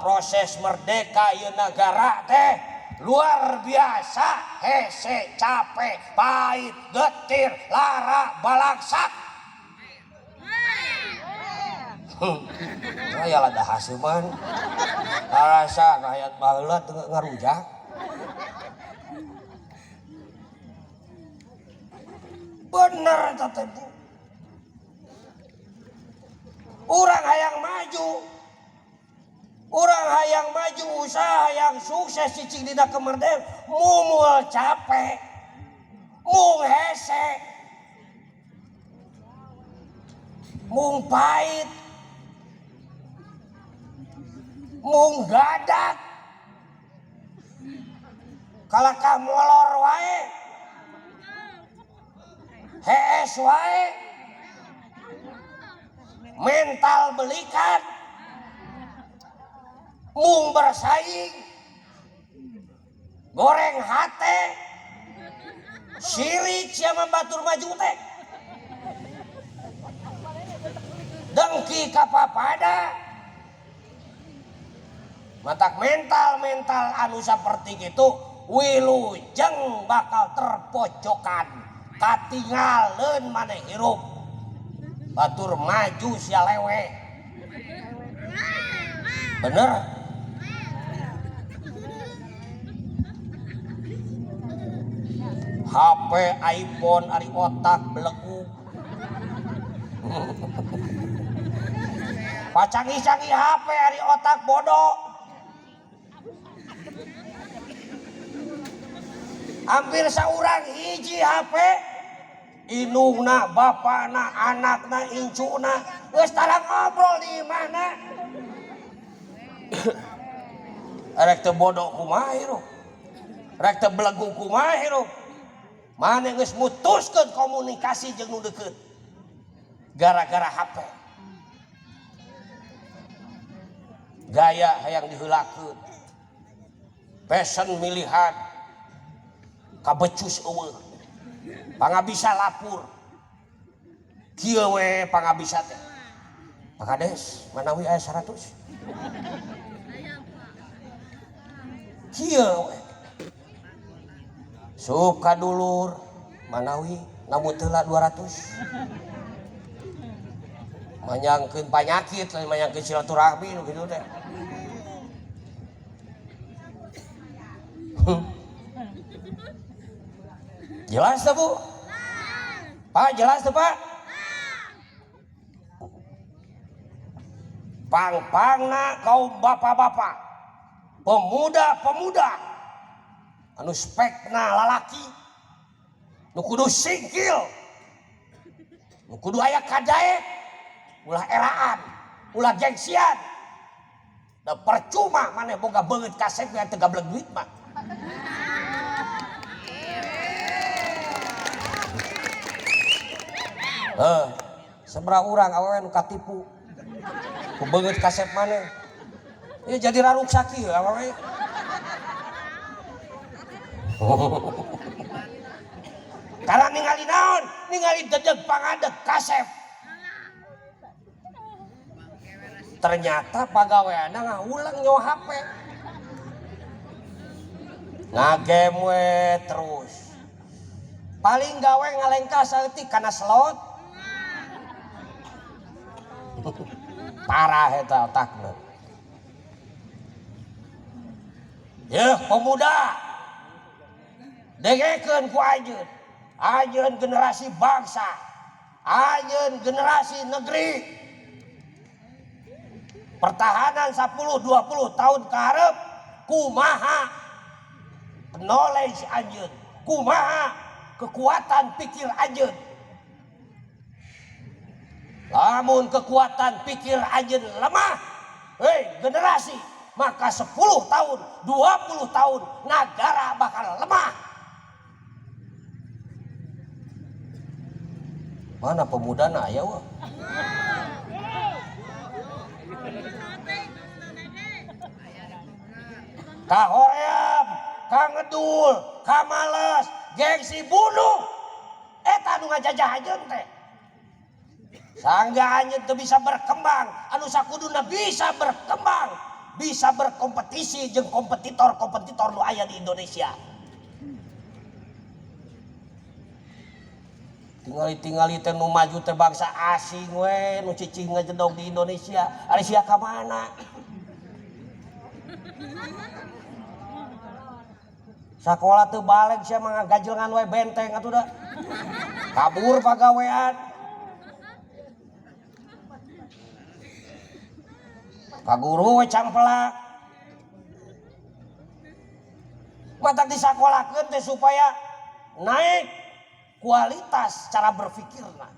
proses merdeka ieu negara teh luar biasa, hese capek pahit getir lara balaksak. Saya lada hasuman rasa rakyat baheula teu ngarujak. Bener teh Bu. Urang hayang maju. Urang hayang maju usaha hayang sukses cicing dina kemerdekaan mumul capek. Mung hese. Mung pahit. Mung gadak. Kalakah molor wae. Hees wae. Mental belikat. Mung bersaing. Goreng hate. Sirik siapa batur maju teh. Dengki kapapada. Matak mental anu seperti itu wilujeng bakal terpojokan katinggalin maneh hirup batur maju sia lewe. Bener HP iPhone ari otak belegu pacangi-cangi HP ari otak bodoh. Hampir saurang hiji HP indungna bapana anakna incuna geus tara ngobrol di mana. Rek teu bodoh kumaha hirup, rek teu belegu kumaha hirup, mane geus mutuskeun komunikasi jeung nu deukeut gara-gara HP. Gaya hayang diheulakeun, fashion milihan, kabecus eueuh, pangabisa lapur, kieu we pangabisa teh. Pak Kades, manawi aya 100. Kieu we. Sup ka dulur, manawi namun teula 200. Manyangkeun panyakit lain manyangkeun silaturahmi nu kitu teh. Jelas tuh Bu? Pak jelas tuh Pak? Pang-pangna kaum bapak-bapak, pemuda-pemuda anu spekna lalaki nu kudu singkil, nu kudu aya kadaek, ulah eraan, ulah gengsian. Da percuma maneh boga beungeut kasep yang teu gablek duit mah. Seberapa urang awewe nu katipu ku beungeut kasep maneh. Ieu jadi raruk sakieu awewe. Karena ningali naon? Ningali dedeg pangadeg kasep. Ternyata pagaweana ngaulang nyawa HP. Ngagame we terus. Paling gawe ngalengka saeutik kana slot. Parah eta otakna. Yeuh pemuda. Dengekeun ku ajeun. Ajeun generasi bangsa. Ajeun generasi negeri. Pertahanan 10-20 tahun ke hareup kumaha knowledge anjeun, kumaha kekuatan pikir anjeun. Lamun kekuatan pikir anjeun lemah, generasi, maka 10 tahun, 20 tahun negara bakal lemah. Mana pemudana aya wah? Ka hoream, ka ngedul, ka males, gengsi bunuh. Eta nu ngajajah ajeun teh. Sangga anjeun teu bisa berkembang, anu sakuduna bisa berkembang, bisa berkompetisi jeung kompetitor-kompetitor nu aya di Indonesia. Tingali teh nu maju teh bangsa asing we nu cicing ngajedog di Indonesia. Ari sia ka mana? Sakola teu balik sia mah ngagajelngan we benteng atuh da. Kabur pagawean. Ka guru we camplak. Matak disakolahkeun teh supaya naik kualitas cara berpikirna.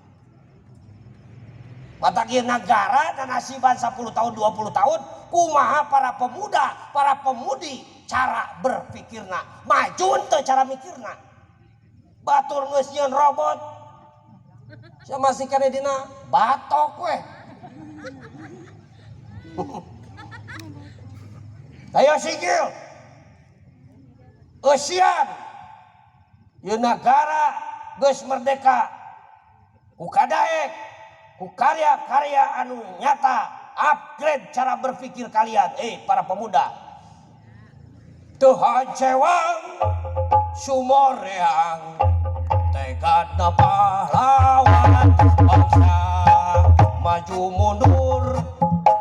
Matak ieu negara dan nasiban 10 tahun 20 tahun kumaha para pemuda, para pemudi cara berpikirna. Maju teu cara mikirna. Batur geus nyieun robot. Sia masih kana dina batok we. Ayo sikil. Eusian. Ieu negara geus merdeka ku kadaek ku karya-karya anu nyata. Upgrade cara berpikir kalian para pemuda. Teu hancewang sumoreang tegadna pahlawan bangsa maju mundur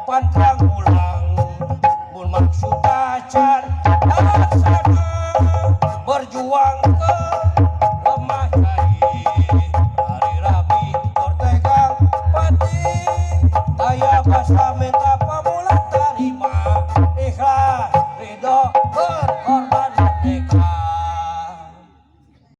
pantang ulang mun maksud acan